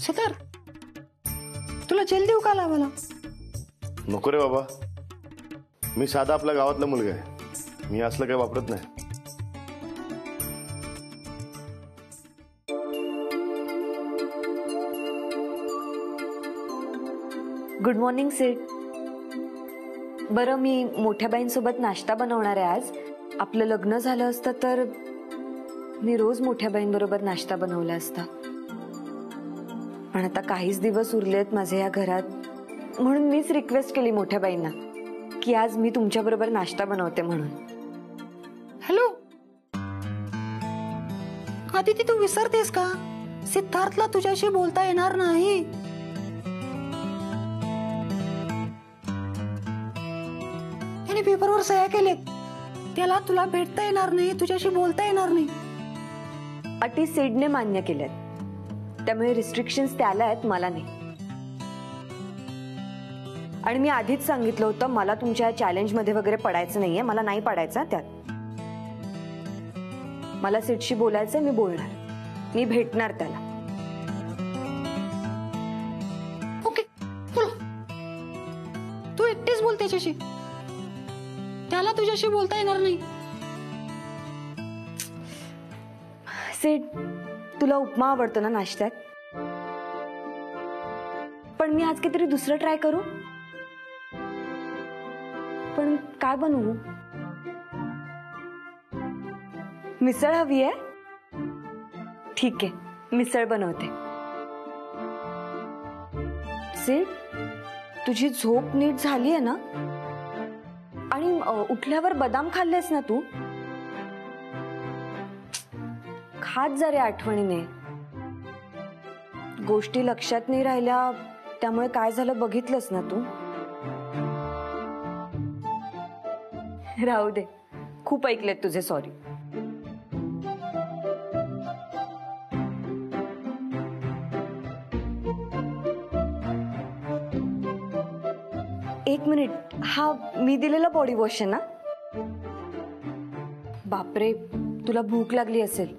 सिद्धार्थ, तुला जेल देऊ का लावायला? नको रे बाबा, मी साधा आपल्या गावातला मुलगा आहे. मी असलं काही वापरत नाही. गुड मॉर्निंग सेठ. बरं, मी मोठ्या बाईंसोबत नाश्ता बनवणार आहे आज. आपलं लग्न झालं असतं तर मी रोज मोठ्या बाईंबरोबर नाश्ता बनवला असता, पण आता काहीच दिवस उरलेत माझे या घरात, म्हणून मीच रिक्वेस्ट केली मोठ्या बाईंना की आज मी तुमच्याबरोबर नाश्ता बनवते म्हणून. हॅलो आदिती, तू विसरतेस का? सिद्धार्थला तुझ्याशी बोलता येणार नाही. त्याने पेपरवर सह्या केलेत. त्याला तुला भेटता येणार नाही, तुझ्याशी बोलता येणार नाही. अटी सेडने मान्य केल्यात, त्यामुळे रिस्ट्रिक्शन्स त्याला आहेत, मला नाही. आणि मी आधीच सांगितलं होतं मला तुमच्या चॅलेंज मध्ये वगैरे पडायचं नाहीये. मला नाही पडायचं त्यात. मला सेडशी बोलायचंय, मी बोलणार, मी भेटणार त्याला. ओके, तू एकटीच बोल त्याच्याशी. त्याला तुझ्याशी बोलता येणार नाही. सेठ, तुला उपमा आवडतो ना नाश्त्यात? पण मी आज काहीतरी दुसरं ट्राय करू. पण काय बनवू? मिसळ हवी आहे? ठीक आहे, मिसळ बनवते. सेठ, तुझी झोप नीट झाली आहे ना? आणि उठल्यावर बदाम खाल्लेस ना तू? खात जा रे आठवणीने. गोष्टी लक्षात नाही राहिल्या, त्यामुळे काय झालं बघितलंस ना तू? राहू दे, खूप ऐकलेत तुझे सॉरी. एक मिनिट, हा मी दिलेला बॉडी वॉश आहे ना? बापरे, तुला भूक लागली असेल.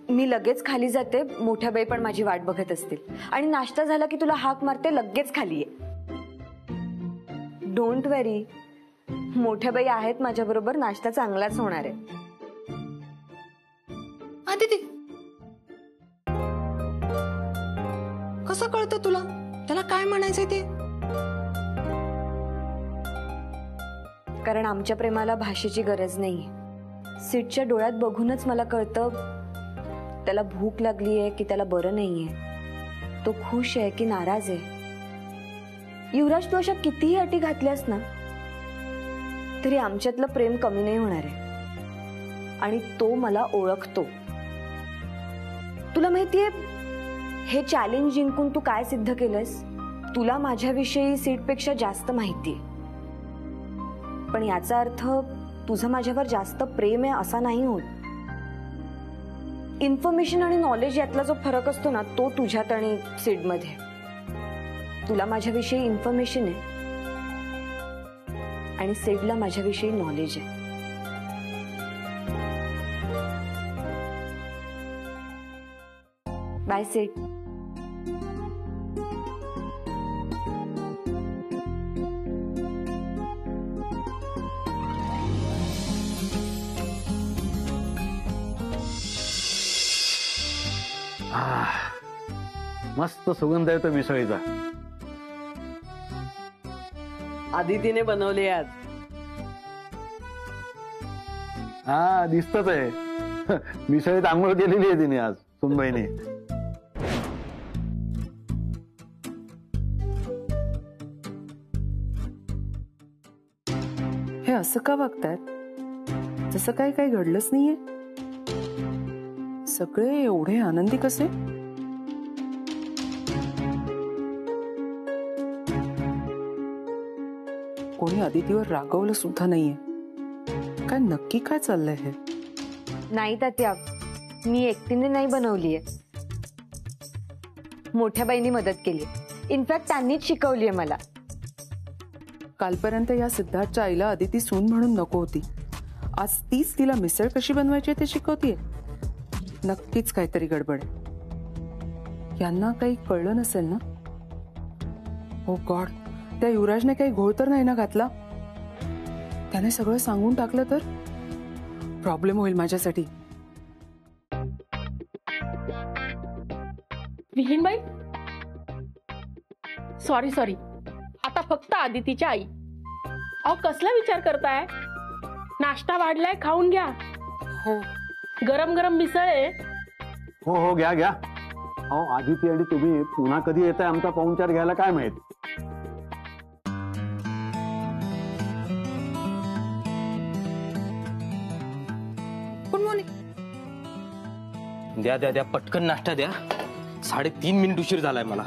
मी लगेच खाली जाते, मोठ्या बाई पण माझी वाट बघत असतील. आणि नाश्ता झाला की तुला हाक मारते, लगेच खाली ये. डोंट वरी, मोठ्या बाई आहेत माझ्या बरोबर, नाश्ता चांगलाच होणार आहे. आदिती, कसं कळतं तुला त्याला काय म्हणायचंय ते? कारण आमच्या प्रेमाला भाषेची गरज नाहीये. सीटच्या डोळ्यात बघूनच मला कळतं त्याला भूक लागलीये की त्याला बरं नाहीये, तो खुश आहे की नाराज आहे. युवराज, तू अशा कितीही अटी घातल्यास ना तरी आमच्यातलं प्रेम कमी नाही होणार आहे. आणि तो मला ओळखतो. तुला माहितीये हे चॅलेंज जिंकून तू काय सिद्ध केलंस? तुला माझ्याविषयी सीटपेक्षा जास्त माहितीये. पण याचा अर्थ तुझं माझ्यावर जास्त प्रेम आहे असा नाही होत. इन्फॉर्मेशन आणि नॉलेज यातला जो फरक असतो ना, तो तुझ्यात आणि सीडमध्ये. तुला माझ्याविषयी इन्फॉर्मेशन आहे आणि सीडला माझ्याविषयी नॉलेज आहे. Bye seed. मस्त सुगंध येतो मिसळीचा. आदितीने बनवली आज. हा, दिसतच आहे. मिसळीत आंघोळ केलेली आहे तिने आज सुनबाईने. हे असं का वागतात? जसं काही घडलंच नाहीये. सगळे एवढे आनंदी कसे? कोणी आदितीवर रागवलं सुद्धा नाहीये. काय नक्की काय चाललंय हे? नाही तात्या, मी एकटीने नाही बनवलीये. मोठ्या बाईंनी मदत केली. इनफॅक्ट त्यांनीच शिकवलीये मला. कालपर्यंत या सिद्धार्थच्या आईला आदिती सून म्हणून नको होती. आज तीच तिला मिसळ कशी बनवायची ते शिकवतीये. नक्कीच काहीतरी गडबड आहे. यांना काही कळलं नसेल ना? ओ गॉड, त्या युवराजने काही घोळ तर नाही ना घातला? त्याने सगळं सांगून टाकलं तर प्रॉब्लेम होईल माझ्यासाठी. विहीनबाई, सॉरी आता फक्त आदितीच्या आई. अहो कसला विचार करताय? नाश्ता वाढलाय, खाऊन घ्या. हो, गरम गरम मिसळ आहे. हो घ्या घ्या. अहो आदिती आणि तुम्ही पुन्हा कधी येताय आमचा पाहुणचार घ्यायला काय माहित. Good morning. द्या पटकन नाश्ता द्या. 3.5 मिनिट उशीर झालाय मला.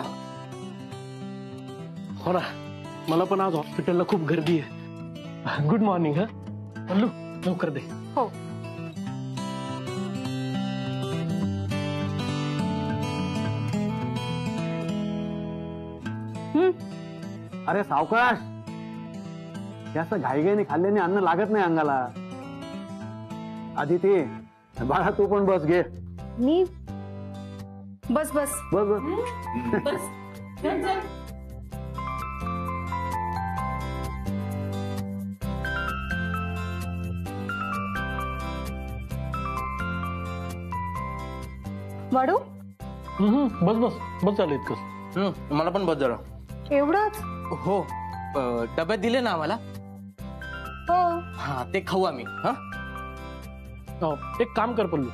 हो ना, मला पण आज हॉस्पिटलला खूप गर्दी आहे. Good morning. हा पल्लू, लवकर दे. हो. अरे सावकाश, जास्त घाईघाईने खाल्ल्याने अन्न लागत नाही अंगाला. आदिती बाळा तू पण बस घे. मी बस बस. बस बस. बस. चल, चल. वाढू बस बस बस झालं इतकंच. मला पण बस जरा. एवढंच? हो, डब्यात दिले ना आम्हाला. हो. हा ते खाऊ आम्ही. हा एक काम कर पल्लू,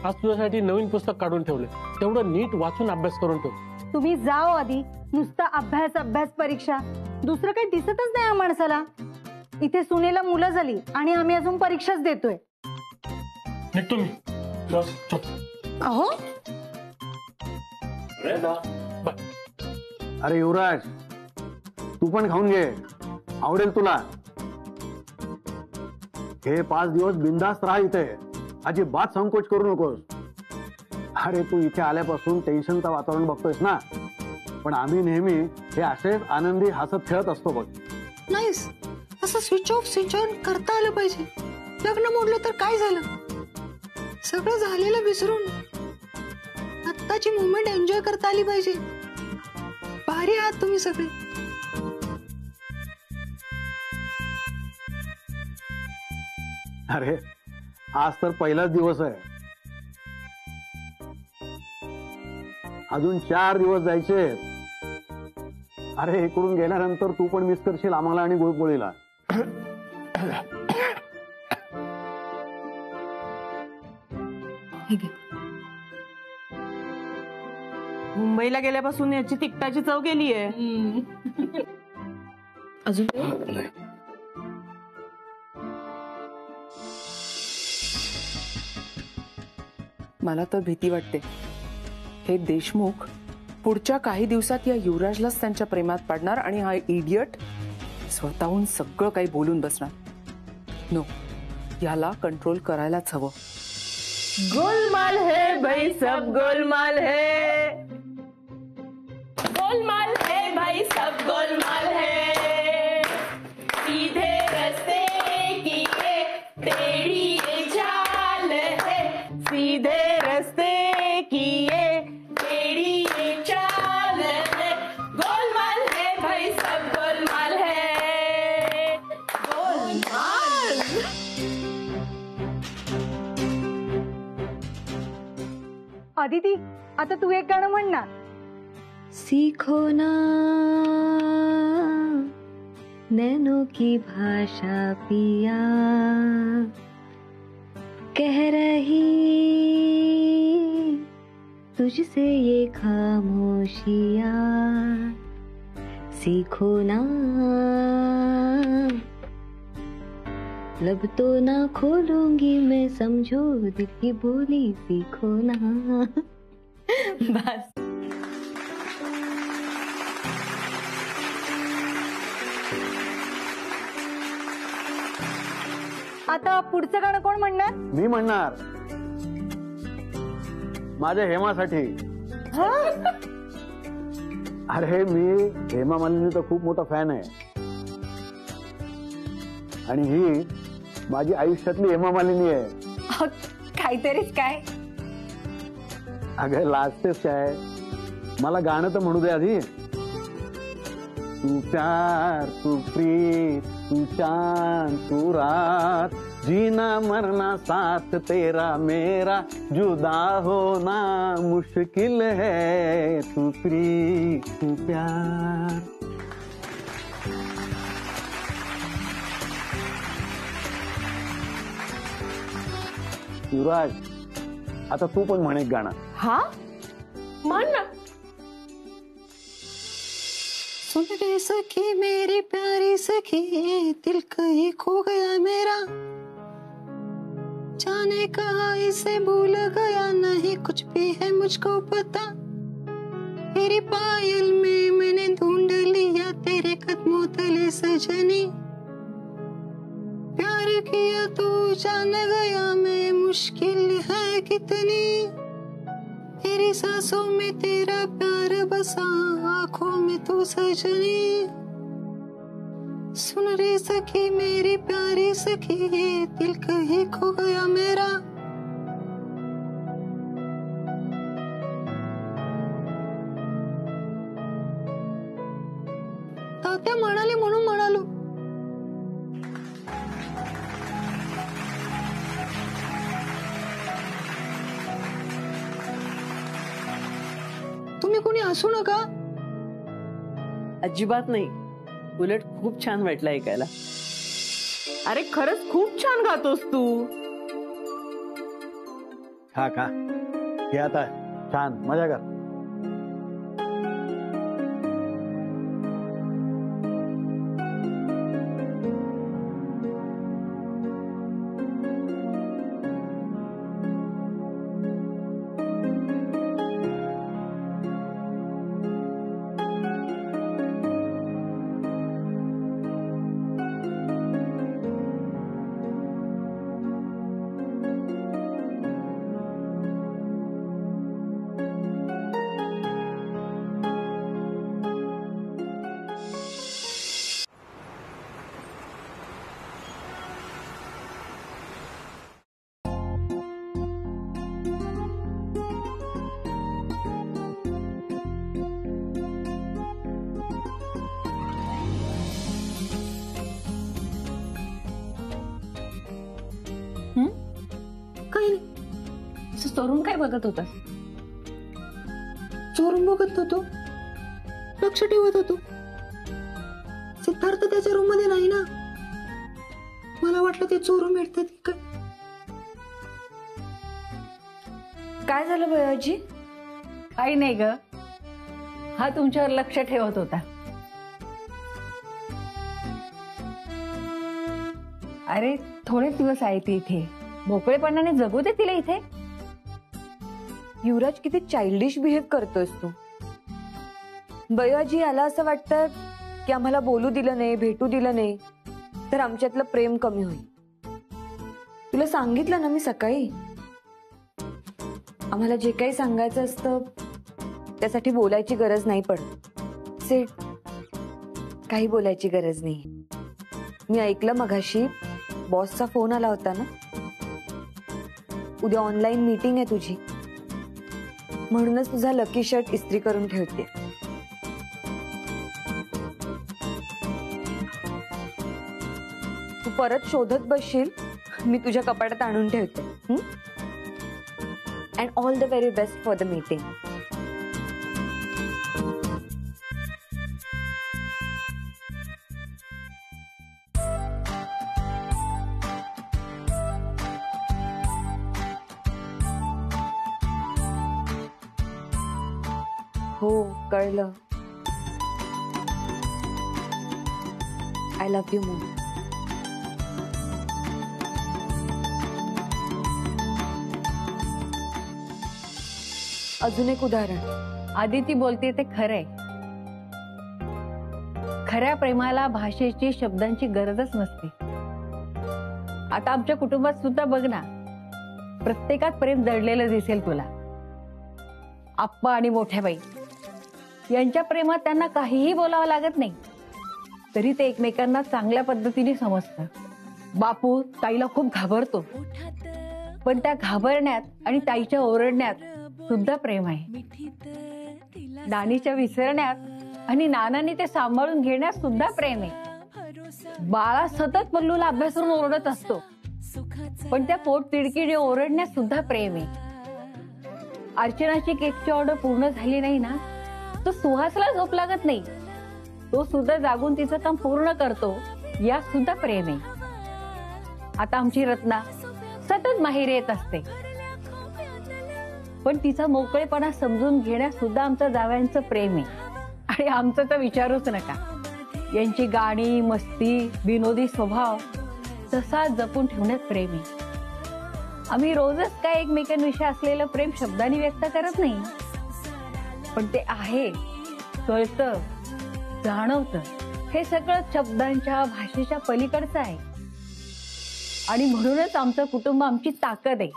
आज तुझ्यासाठी नवीन पुस्तक काढून ठेवले, तेवढं नीट वाचून अभ्यास करून ठेव. तुम्ही जाओ आधी. नुसता अभ्यास परीक्षा, दुसरं काही दिसतच नाही या माणसाला. इथे सुनेला मुलं झाली आणि आम्ही अजून परीक्षाच देतोय. निघतो मी. बस चल. अहो अरे युवराज तू पण खाऊन घे, आवडेल तुला. हे 5 दिवस बिंदास्त राहा इथे, अजिबात संकोच करू नकोस. अरे तू इथे आल्यापासून टेन्शनचं वातावरण बघतोयस ना, पण आम्ही नेहमी हे असेच आनंदी हसत खेळत असतो बघ. नाहीस, असं स्विच ऑफ स्विच ऑन करता आलं पाहिजे. लग्न मोडलं तर काय झालं? सगळं झालेलं विसरून आत्ताची मुवमेंट एन्जॉय करता आली पाहिजे. भारी आहात तुम्ही सगळे. अरे आज तर पहिलाच दिवस आहे, अजून 4 दिवस जायचे. अरे इकडून गेल्यानंतर तू पण मिस करशील आम्हाला आणि गुळपोळीला. मुंबईला गेल्यापासून याची तिकटाची चव गेलीये. अजून मला तर भीती वाटते. हे देशमुख पुढच्या काही दिवसात या युवराजलाच त्यांच्या प्रेमात पडणार आणि हा इडियट स्वतःहून सगळं काही बोलून बसणार. नो, याला कंट्रोल करायलाच हवं. गोलमाल है भाई, सब गोलमाल है. गोलमाल है भाई, सब गोलमाल है. सीधे रस्ते की ये टेढ़ी ये चाल है. सीधे रस्ते की ये टेढ़ी ये चाल है. गोलमाल है भाई, सब गोलमाल है. गोलमाल. आदिती, आता तू एक गाणं म्हण ना. सीखो ना नैनों की भाषा पिया, कह रही तुझसे ये खामोशियां. सीखो ना, लब तो ना खोलूंगी मैं, समझो दिल की बोली. सीखो ना. बस. आता पुढचं गाणं कोण म्हणणार? मी म्हणणार, माझ्या हेमासाठी. अरे मी हेमा मालिनीचा खूप मोठा फॅन आहे आणि ही माझी आयुष्यातली हेमा मालिनी आहे. काहीतरीच काय. अगं लाजतेस काय? मला गाणं तर म्हणू दे आधी. तू प्यार तू प्रीत तू चांद तू रात, जीना मरना साथ तेरा मेरा, जुदा होना मुश्किल है, तू प्रीत तू प्यार. युवराज, आता तू पण म्हण एक गाणं. हा म्हण ना. सुन रे सखी मेरी प्यारी सखी, दिल कहीं खो गया मेरा, जाने कहा इसे भूल गया, नहीं कुछ भी है मुझको पता, तेरी पायल में मैंने ढूंढ लिया तेरे कदमों तले सजनी, प्यार किया तो जान गया मैं, मुश्किल है कितनी, तेरी सांसों में तेरा प्यार बसा, आंखों में तो सजनी. सुन रे सखी मेरी प्यारी सखी, ये दिल कहीं खो गया मेरा. तात्या म्हणाले म्हणून म्हणालो. तुम्ही कोणी हसू नका. अजिबात नाही, उलट खूप छान वाटलं ऐकायला. अरे खरंच खूप छान गातोस तू. खा खा, हे आता छान मजा कर. काही नाही, चोरून काय बघत होता? चोरून बघत होतो, लक्ष ठेवत होतो. सिद्धार्थ त्याच्या रूम मध्ये नाही ना, मला वाटलं ते चोरून भेटतात काय. काय झालं भैयाजी? काही नाही ग, हा तुमच्यावर लक्ष ठेवत होता. अरे थोडेच दिवस आहे ती इथे, मोकळेपणाने जगू दे तिला इथे. युवराज किती चाइल्डिश बिहेव करतोस तू. भैयाजी याला असं वाटतं की आम्हाला बोलू दिलं नाही, भेटू दिलं नाही तर आमच्यातलं प्रेम कमी होईल. तुला सांगितलं ना मी सकाळी, आम्हाला जे काही सांगायचं असतं त्यासाठी बोलायची गरज नाही पडत. सेठ, काही बोलायची गरज नाही. मी ऐकलं मघाशी बॉसचा फोन आला होता ना, उद्या ऑनलाईन मीटिंग आहे तुझी, म्हणूनच तुझा लकी शर्ट इस्त्री करून ठेवते. तू परत शोधत बसशील, मी तुझ्या कपाटात आणून ठेवते. And all the very best for the meeting. हो कळलं. I love you more. अजून एक उदाहरण. आदिती बोलते ते खरंय. खऱ्या प्रेमाला भाषेची, शब्दांची गरजच नसते. आता आमच्या कुटुंबात सुद्धा बघ ना, प्रत्येकात प्रेम दडलेलं दिसेल तुला. आप्पा आणि मोठ्या बाई यांच्या प्रेमात त्यांना काहीही बोलावं लागत नाही, तरी ते एकमेकांना चांगल्या पद्धतीने समजतात. बापू ताईला खूप घाबरतो, पण त्या घाबरण्यात आणि ताईच्या ओरडण्यात सुद्धा प्रेम आहे. नानीच्या विसरण्यात आणि नानाने ते सांभाळून घेण्यात सुद्धा प्रेम आहे. बाळा सतत पल्लूला अभ्यासावरून ओरडत असतो, पण त्या पोट तिडकीने ओरडण्यात सुद्धा प्रेम आहे. अर्चनाची केकची ऑर्डर पूर्ण झाली नाही ना, तो सुहासला झोप लागत नाही, तो सुद्धा जागून तिचं काम पूर्ण करतो, यात सुद्धा प्रेम आहे. आता आमची रत्ना सतत माहेरी येत असते, पण तिचा मोकळेपणा समजून घेण्यास सुद्धा आमच्या जावयांचं प्रेम आहे. आणि आमचं तर विचारूच नका, यांची गाणी मस्ती विनोदी स्वभाव तसा जपून ठेवण्यात प्रेम आहे. आम्ही रोजच काय एकमेकांविषयी असलेलं प्रेम शब्दांनी व्यक्त करत नाही, पण ते आहे, कळतं, जाणवतं. हे सगळं शब्दांच्या भाषेच्या पलीकडचं आहे आणि म्हणूनच आमचं कुटुंब आमची ताकद आहे.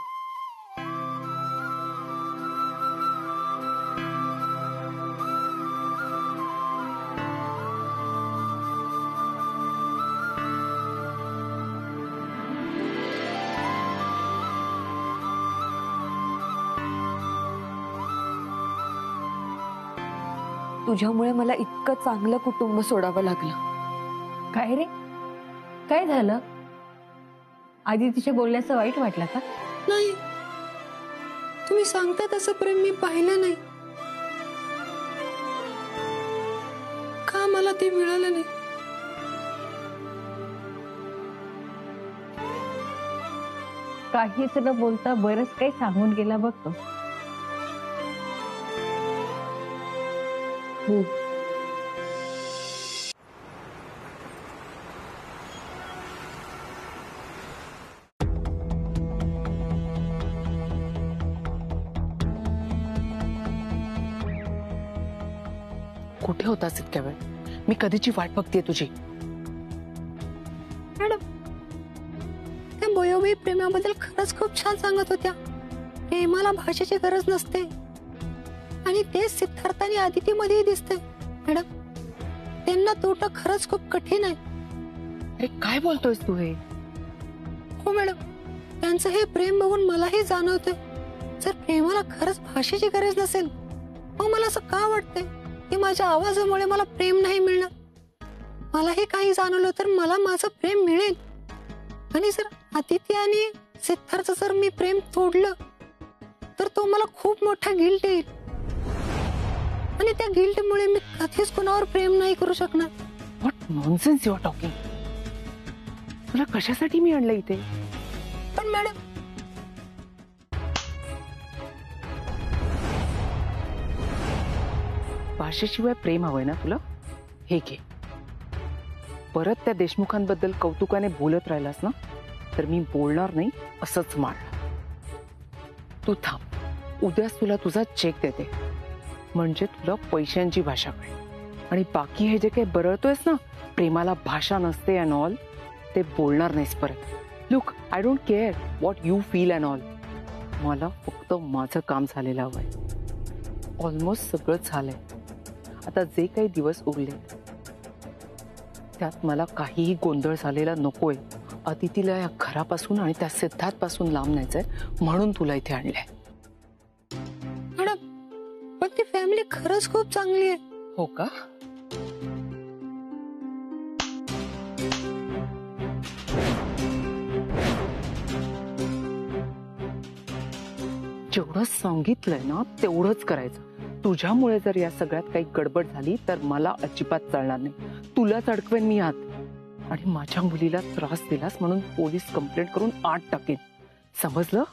तुझ्यामुळे मला इतकं चांगलं कुटुंब सोडावं लागलं. काय रे, काय झालं? आधी तिच्या बोलण्याचं वाईट वाटलं का? नाही, तुम्ही सांगता तसं प्रेम मी पाहिलं नाही. का मला ते मिळालं नाही? काहीच न बोलता बरंच काही सांगून गेला बघतो. कुठे होतास इतक्या वेळ? मी कधीची वाट बघतेय तुझी. मॅडम, त्या बोयोबी प्रेमाबद्दल खरंच खूप छान सांगत होत्या. प्रेमाला भाषेची गरज नसते आणि तेच सिद्धार्थ आणि आदितीमध्येही दिसते. मॅडम, त्यांना तोटं खरंच खूप कठीण आहे. अरे काय बोलतोयस तू हे? हो मॅडम, त्यांचं हे प्रेम बघून मलाही जाणवतंय, जर प्रेमाला खरंच भाषेची गरज नसेल, मग मला असं का वाटतंय की माझ्या आवाजामुळे मला प्रेम नाही मिळणार. मलाही काही जाणवलं तर मला माझं प्रेम मिळेल. आणि जर आदिती आणि सिद्धार्थ जर मी प्रेम तोडलं तर तो मला खूप मोठा गिल्ट येईल आणि त्या गिल्टमुळे मी कधीच कोणावर प्रेम नाही करू शकणार. What nonsense you are talking. तुला कशासाठी मी आणलं इथे? पण मॅडम, भाषेशिवाय प्रेम हवंय ना तुला? हे घे. परत त्या देशमुखांबद्दल कौतुकाने बोलत राहिलास ना, तर मी बोलणार नाही असंच मान. तू थांब, उद्याच तुला तुझा चेक देते, म्हणजे तुला पैशांची भाषा कळेल. आणि बाकी हे जे काही बरळतोयस ना, प्रेमाला भाषा नसते अँड ऑल, ते बोलणार नाहीस परत. Look, I don't care what you feel and all. मला फक्त माझं काम झालेलं हवंय. ऑलमोस्ट सगळं झालंय. आता जे काही दिवस उरले त्यात मला काहीही गोंधळ झालेला नकोय. अदितीला या घरापासून आणि त्या सिद्धार्थ पासून लांब न्यायचंय, म्हणून तुला इथे आणलंय. मॅडम, पण ती फॅमिली खरंच खूप चांगली आहे. हो का? जेवढं सांगितलंय ना तेवढंच करायचं. तुझ्यामुळे जर या सगळ्यात काही गडबड झाली तर मला अजिबात चालणार नाही. तुलाच अडकवेन मी आत आणि माझ्या मुलीला त्रास दिलास म्हणून पोलीस कंप्लेंट करून आत टाकेन. समजलं?